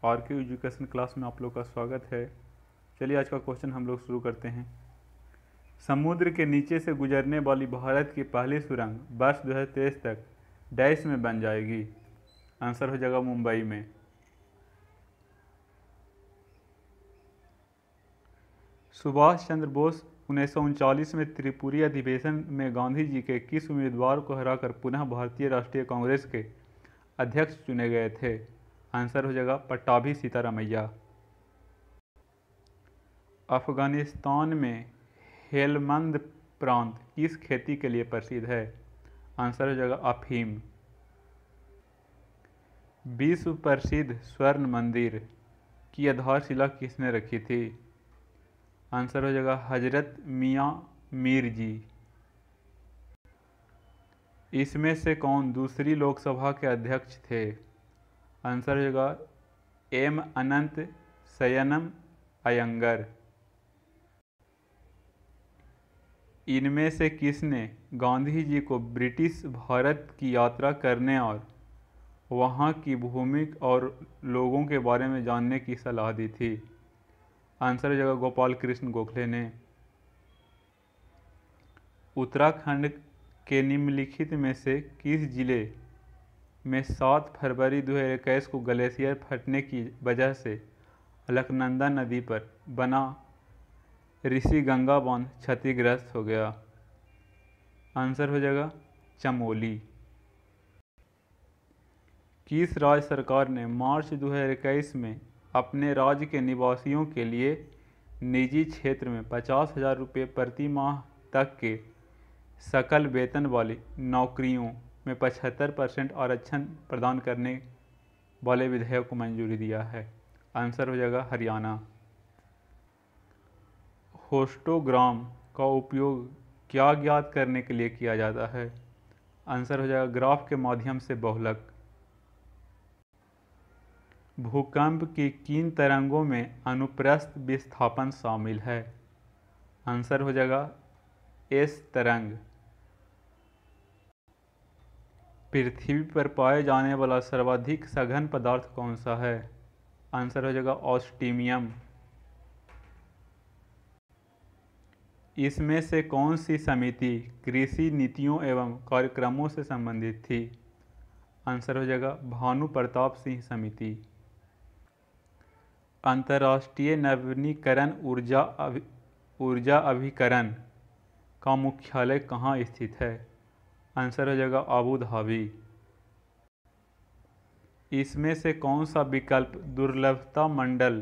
R K education class में आप लोग का स्वागत है। चलिए आज का क्वेश्चन हम लोग शुरू करते हैं। समुद्र के नीचे से गुजरने वाली भारत की पहली सुरंग वर्ष 2023 तक डैश में बन जाएगी। आंसर हो जाएगा मुंबई में। सुभाष चंद्र बोस 1939 में त्रिपुरी अधिवेशन में गांधी जी के किस उम्मीदवार को हराकर पुनः भारतीय राष्ट्रीय कांग्रेस के अध्यक्ष चुने गए थे? आंसर हो जाएगा पट्टाभी सीतारामैया। अफगानिस्तान में हेलमंद प्रांत किस खेती के लिए प्रसिद्ध है? आंसर हो जाएगा अफीम। विश्व प्रसिद्ध स्वर्ण मंदिर की आधारशिला किसने रखी थी? आंसर हो जाएगा हजरत मियाँ मीर जी। इसमें से कौन दूसरी लोकसभा के अध्यक्ष थे? आंसर हो जाएगा एम अनंत शयनम अयंगर। इनमें से किसने गांधी जी को ब्रिटिश भारत की यात्रा करने और वहां की भूमि और लोगों के बारे में जानने की सलाह दी थी? आंसर हो जाएगा गोपाल कृष्ण गोखले ने। उत्तराखंड के निम्नलिखित में से किस जिले में 7 फरवरी 2021 को ग्लेशियर फटने की वजह से अलकनंदा नदी पर बना ऋषिगंगा बांध क्षतिग्रस्त हो गया? आंसर हो जाएगा चमोली। किस राज्य सरकार ने मार्च 2021 में अपने राज्य के निवासियों के लिए निजी क्षेत्र में 50,000 रुपये प्रति माह तक के सकल वेतन वाली नौकरियों में 75% आरक्षण प्रदान करने वाले विधेयक को मंजूरी दिया है? आंसर हो जाएगा हरियाणा। हिस्टोग्राम का उपयोग क्या ज्ञात करने के लिए किया जाता है? आंसर हो जाएगा ग्राफ के माध्यम से बहुलक। भूकंप की किन तरंगों में अनुप्रस्थ विस्थापन शामिल है? आंसर हो जाएगा एस तरंग। पृथ्वी पर पाए जाने वाला सर्वाधिक सघन पदार्थ कौन सा है? आंसर हो जाएगा ऑस्टिमियम। इसमें से कौन सी समिति कृषि नीतियों एवं कार्यक्रमों से संबंधित थी? आंसर हो जाएगा भानु प्रताप सिंह समिति। अंतर्राष्ट्रीय नवीनीकरण ऊर्जा अभिकरण का मुख्यालय कहाँ स्थित है? आंसर हो जाएगा अबू धाबी। इसमें से कौन सा विकल्प दुर्लभता मंडल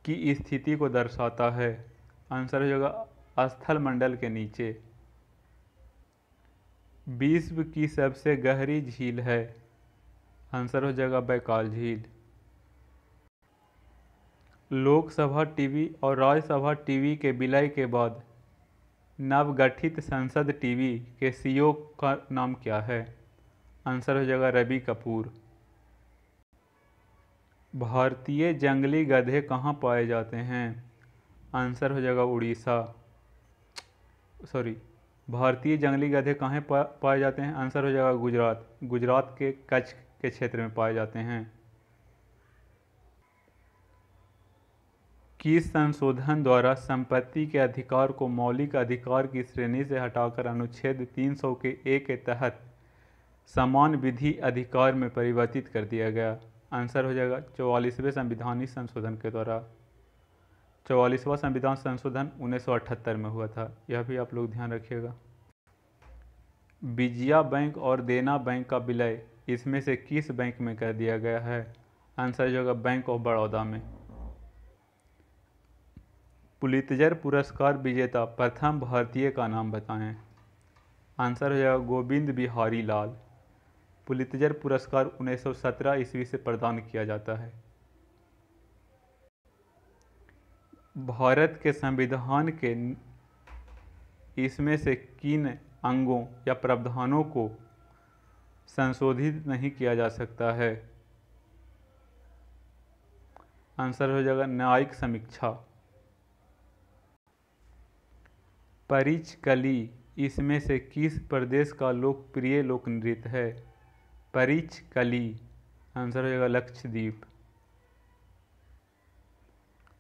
की स्थिति को दर्शाता है? आंसर हो जाएगा स्थल मंडल के नीचे। विश्व की सबसे गहरी झील है? आंसर हो जाएगा बैकाल झील। लोकसभा टीवी और राज्यसभा टीवी के विलय के बाद नवगठित संसद टीवी के सीईओ का नाम क्या है? आंसर हो जाएगा रवि कपूर। भारतीय जंगली गधे कहाँ पाए जाते हैं? आंसर हो जाएगा उड़ीसा। भारतीय जंगली गधे कहाँ पाए जाते हैं? आंसर हो जाएगा गुजरात। गुजरात के कच्छ के क्षेत्र में पाए जाते हैं। किस संशोधन द्वारा संपत्ति के अधिकार को मौलिक अधिकार की श्रेणी से हटाकर अनुच्छेद 300 के ए के तहत समान विधि अधिकार में परिवर्तित कर दिया गया? आंसर हो जाएगा 44वें संविधानिक संशोधन के द्वारा। 44वां संविधान संशोधन 1978 में हुआ था, यह भी आप लोग ध्यान रखिएगा। विजया बैंक और देना बैंक का विलय इसमें से किस बैंक में कर दिया गया है? आंसर हो जाएगा बैंक ऑफ बड़ौदा में। पुलित्जर पुरस्कार विजेता प्रथम भारतीय का नाम बताएं? आंसर हो जाएगा गोविंद बिहारी लाल। पुलित्जर पुरस्कार 1917 ईस्वी से प्रदान किया जाता है। भारत के संविधान के इसमें से किन अंगों या प्रावधानों को संशोधित नहीं किया जा सकता है? आंसर हो जाएगा न्यायिक समीक्षा। परिचकली इसमें से किस प्रदेश का लोकप्रिय लोक नृत्य है? परिचकली आंसर हो जाएगा लक्षद्वीप।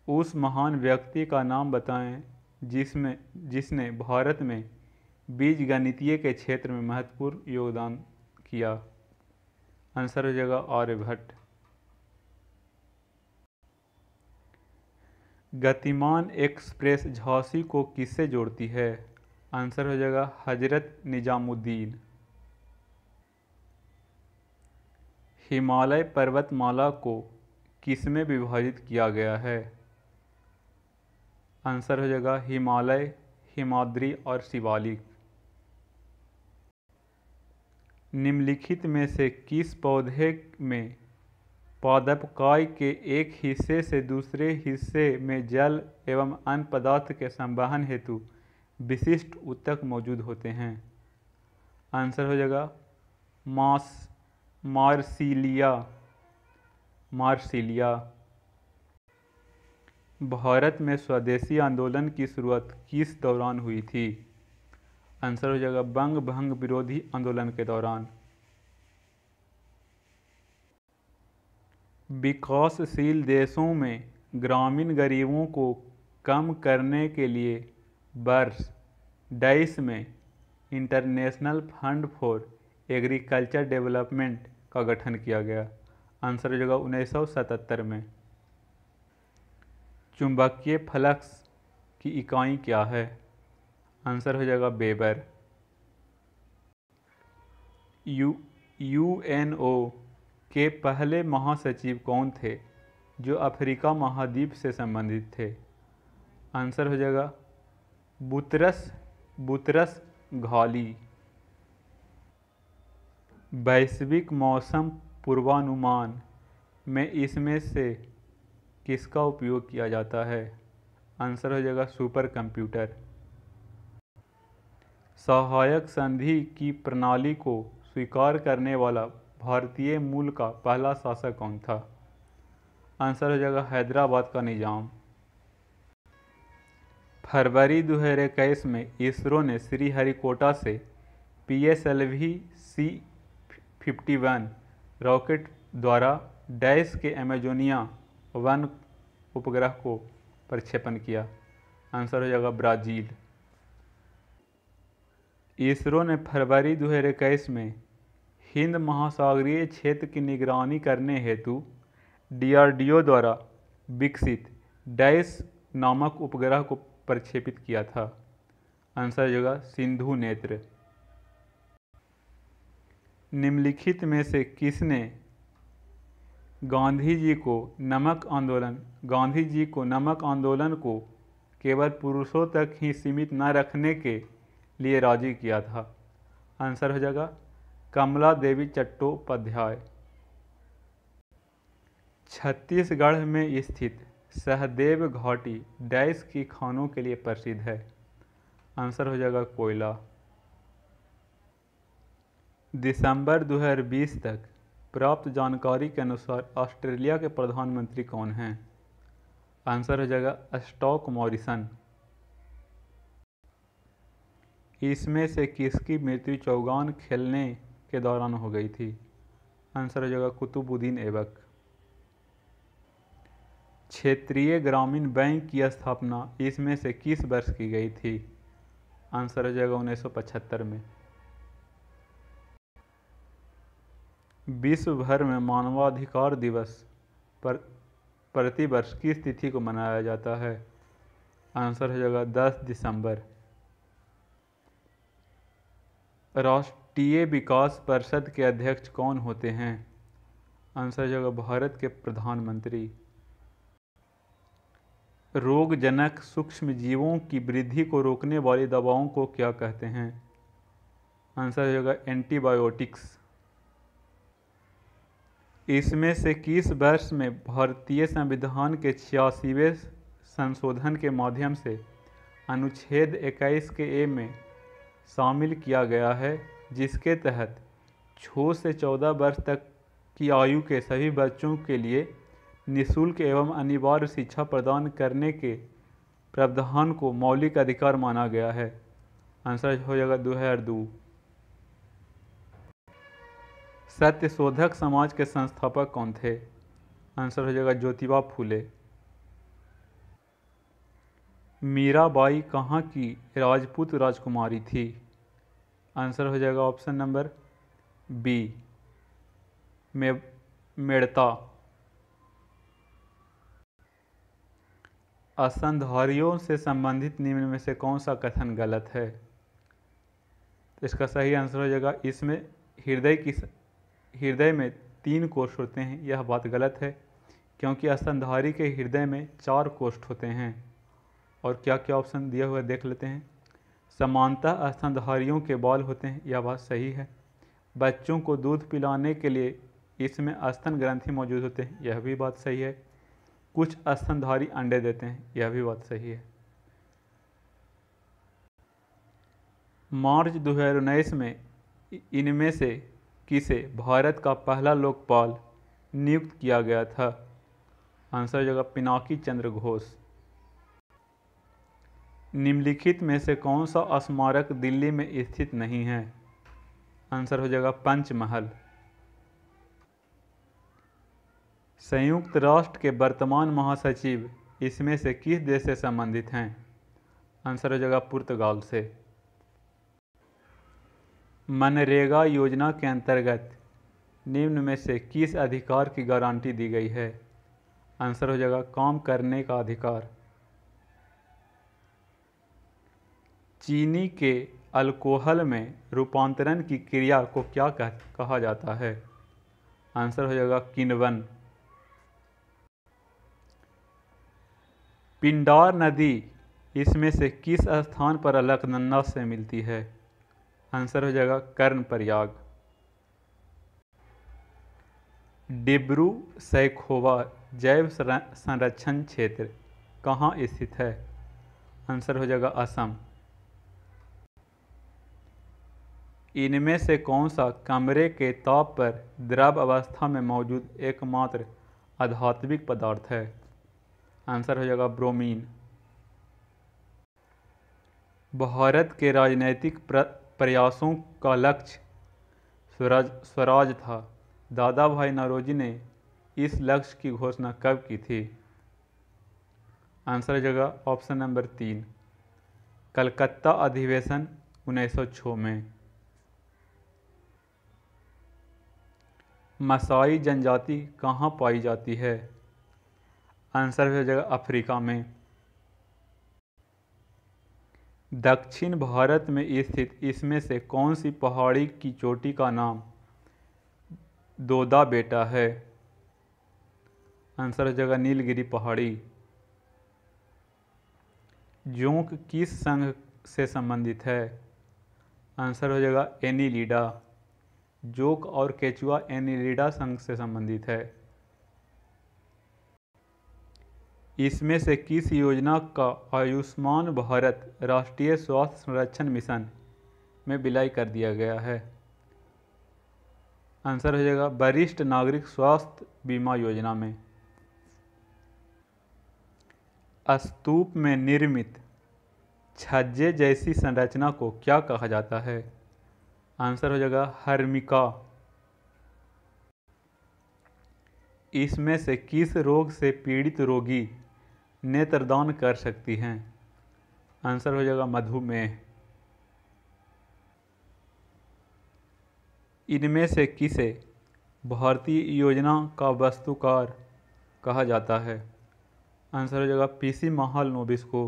उस महान व्यक्ति का नाम बताएं जिसने भारत में बीजगणितीय के क्षेत्र में महत्वपूर्ण योगदान किया। आंसर हो जाएगा आर्यभट्ट। गतिमान एक्सप्रेस झांसी को किससे जोड़ती है? आंसर हो जाएगा हजरत निजामुद्दीन। हिमालय पर्वतमाला को किसमें विभाजित किया गया है? आंसर हो जाएगा हिमालय, हिमाद्री और शिवालिक। निम्नलिखित में से किस पौधे में पादपकाय के एक हिस्से से दूसरे हिस्से में जल एवं अन्य पदार्थ के संवहन हेतु विशिष्ट ऊतक मौजूद होते हैं? आंसर हो जाएगा मार्सिलिया। भारत में स्वदेशी आंदोलन की शुरुआत किस दौरान हुई थी? आंसर हो जाएगा बंग भंग विरोधी आंदोलन के दौरान। विकासशील देशों में ग्रामीण गरीबों को कम करने के लिए वर्ष डैश में international fund for agriculture development का गठन किया गया। आंसर हो जाएगा 1977 में। चुंबकीय फ्लक्स की इकाई क्या है? आंसर हो जाएगा वेबर। यूएनओ के पहले महासचिव कौन थे जो अफ्रीका महाद्वीप से संबंधित थे? आंसर हो जाएगा बुतरस घाली। वैश्विक मौसम पूर्वानुमान में इसमें से किसका उपयोग किया जाता है? आंसर हो जाएगा सुपर कंप्यूटर। सहायक संधि की प्रणाली को स्वीकार करने वाला भारतीय मूल का पहला शासक कौन था? आंसर हो जाएगा हैदराबाद का निजाम। फरवरी 2021 में इसरो ने श्रीहरिकोटा से PSLV C-51 रॉकेट द्वारा डैश के एमेजोनिया 1 उपग्रह को प्रक्षेपण किया। आंसर हो जाएगा ब्राज़ील। इसरो ने फरवरी 2021 में हिंद महासागरीय क्षेत्र की निगरानी करने हेतु DRDO द्वारा विकसित डैश नामक उपग्रह को प्रक्षेपित किया था। आंसर हो जाएगा सिंधु नेत्र। निम्नलिखित में से किसने गांधी जी को नमक आंदोलन को केवल पुरुषों तक ही सीमित न रखने के लिए राजी किया था? आंसर हो जाएगा कमला देवी चट्टोपाध्याय। छत्तीसगढ़ में स्थित सहदेव घाटी डैश की खानों के लिए प्रसिद्ध है? आंसर हो जाएगा कोयला। दिसंबर 2020 तक प्राप्त जानकारी के अनुसार ऑस्ट्रेलिया के प्रधानमंत्री कौन हैं? आंसर हो जाएगा स्कॉट मॉरिसन। इसमें से किसकी मृत्यु चौगान खेलने के दौरान हो गई थी? आंसर हो जाएगा कुतुबुद्दीन ऐबक। क्षेत्रीय ग्रामीण बैंक की स्थापना इसमें से किस वर्ष की गई थी? आंसर हो जाएगा 1975 में। विश्व भर में मानवाधिकार दिवस पर प्रतिवर्ष किस तिथि को मनाया जाता है? आंसर हो जाएगा 10 दिसंबर। राष्ट्रीय विकास परिषद के अध्यक्ष कौन होते हैं? आंसर हो जाएगा भारत के प्रधानमंत्री। रोगजनक सूक्ष्म जीवों की वृद्धि को रोकने वाली दवाओं को क्या कहते हैं? आंसर हो जाएगा एंटीबायोटिक्स। इसमें से किस वर्ष में भारतीय संविधान के 86वें संशोधन के माध्यम से अनुच्छेद 21 के ए में शामिल किया गया है, जिसके तहत 6 से 14 वर्ष तक की आयु के सभी बच्चों के लिए निःशुल्क एवं अनिवार्य शिक्षा प्रदान करने के प्रावधान को मौलिक अधिकार माना गया है? आंसर हो जाएगा 2002। सत्यशोधक समाज के संस्थापक कौन थे? आंसर हो जाएगा ज्योतिबा फूले। मीराबाई कहाँ की राजपूत राजकुमारी थी? आंसर हो जाएगा ऑप्शन नंबर बी, मेड़ता। स्तनधारियों से संबंधित निम्न में से कौन सा कथन गलत है? तो इसका सही आंसर हो जाएगा इसमें हृदय में 3 कोष्ठ होते हैं, यह बात गलत है क्योंकि स्तनधारी के हृदय में 4 कोष्ठ होते हैं। और क्या क्या ऑप्शन दिया हुआ देख लेते हैं। समानतः स्तनधारियों के बाल होते हैं, यह बात सही है। बच्चों को दूध पिलाने के लिए इसमें स्तन ग्रंथि मौजूद होते हैं, यह भी बात सही है। कुछ स्तनधारी अंडे देते हैं, यह भी बात सही है। मार्च 2019 में इनमें से किसे भारत का पहला लोकपाल नियुक्त किया गया था? आंसर हो जाएगा पिनाकी चंद्र घोष। निम्नलिखित में से कौन सा स्मारक दिल्ली में स्थित नहीं है? आंसर हो जाएगा पंचमहल। संयुक्त राष्ट्र के वर्तमान महासचिव इसमें से किस देश से संबंधित हैं? आंसर हो जाएगा पुर्तगाल से। मनरेगा योजना के अंतर्गत निम्न में से किस अधिकार की गारंटी दी गई है? आंसर हो जाएगा काम करने का अधिकार। चीनी के अल्कोहल में रूपांतरण की क्रिया को क्या कहा जाता है? आंसर हो जाएगा किण्वन। पिंडार नदी इसमें से किस स्थान पर अलकनंदा से मिलती है? आंसर हो जाएगा कर्णप्रयाग। डिब्रू सैखोवा जैव संरक्षण क्षेत्र कहाँ स्थित है? आंसर हो जाएगा असम। इनमें से कौन सा कमरे के ताप पर द्रव अवस्था में मौजूद एकमात्र अधात्विक पदार्थ है? आंसर हो जाएगा ब्रोमीन। भारत के राजनैतिक प्रयासों का लक्ष्य स्वराज था। दादा भाई नौरोजी ने इस लक्ष्य की घोषणा कब की थी? आंसर हो जाएगा ऑप्शन नंबर 3, कलकत्ता अधिवेशन 1906 में। मसाई जनजाति कहाँ पाई जाती है? आंसर हो जाएगा अफ्रीका में। दक्षिण भारत में स्थित इसमें से कौन सी पहाड़ी की चोटी का नाम दोदा बेटा है? आंसर हो जाएगा नीलगिरी पहाड़ी। जोंक किस संघ से संबंधित है? आंसर हो जाएगा एनीलिडा। जोंक और केचुआ एनीलिडा संघ से संबंधित है। इसमें से किस योजना का आयुष्मान भारत राष्ट्रीय स्वास्थ्य संरक्षण मिशन में विलय कर दिया गया है? आंसर हो जाएगा वरिष्ठ नागरिक स्वास्थ्य बीमा योजना में। स्तूप में निर्मित छज्जे जैसी संरचना को क्या कहा जाता है? आंसर हो जाएगा हर्मिका। इसमें से किस रोग से पीड़ित रोगी नेत्रदान कर सकती हैं? आंसर हो जाएगा मधुमेह। इनमें से किसे भारतीय योजना का वास्तुकार कहा जाता है? आंसर हो जाएगा पीसी महालनोबिस को।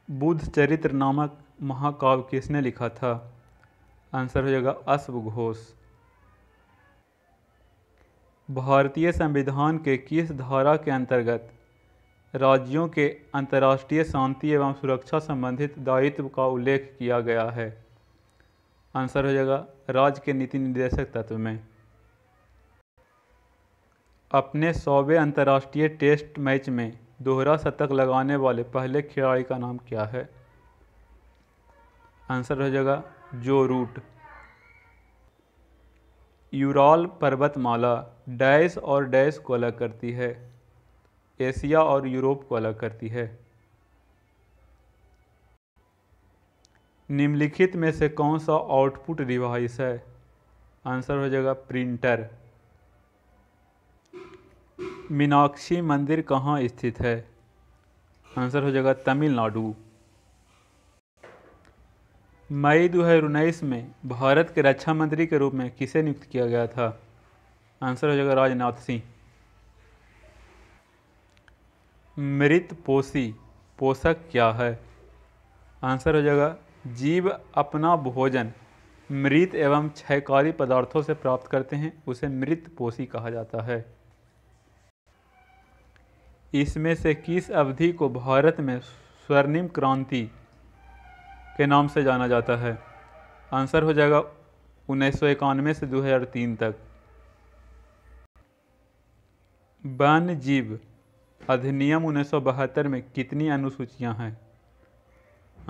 बुद्ध चरित्र नामक महाकाव्य किसने लिखा था? आंसर हो जाएगा अश्व घोष। भारतीय संविधान के किस धारा के अंतर्गत राज्यों के अंतर्राष्ट्रीय शांति एवं सुरक्षा संबंधित दायित्व का उल्लेख किया गया है? आंसर हो जाएगा राज्य के नीति निर्देशक तत्व में। अपने 100वें अंतर्राष्ट्रीय टेस्ट मैच में दोहरा शतक लगाने वाले पहले खिलाड़ी का नाम क्या है? आंसर हो जाएगा जो रूट। यूराल पर्वतमाला डैश और डैश को अलग करती है? एशिया और यूरोप को अलग करती है। निम्नलिखित में से कौन सा आउटपुट डिवाइस है? आंसर हो जाएगा प्रिंटर। मीनाक्षी मंदिर कहाँ स्थित है? आंसर हो जाएगा तमिलनाडु। मई 2019 में भारत के रक्षा मंत्री के रूप में किसे नियुक्त किया गया था? आंसर हो जाएगा राजनाथ सिंह। मृत पोषी पोषक क्या है? आंसर हो जाएगा जीव अपना भोजन मृत एवं क्षयकारी पदार्थों से प्राप्त करते हैं, उसे मृत पोषी कहा जाता है। इसमें से किस अवधि को भारत में स्वर्णिम क्रांति के नाम से जाना जाता है? आंसर हो जाएगा 1991 से 2003 तक। वन्य जीव अधिनियम 1972 में कितनी अनुसूचियां हैं?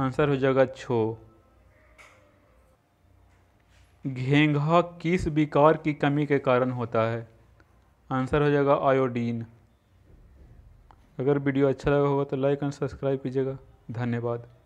आंसर हो जाएगा 6। घेंघा किस विकार की कमी के कारण होता है? आंसर हो जाएगा आयोडीन। अगर वीडियो अच्छा लगा होगा तो लाइक एंड सब्सक्राइब कीजिएगा। धन्यवाद।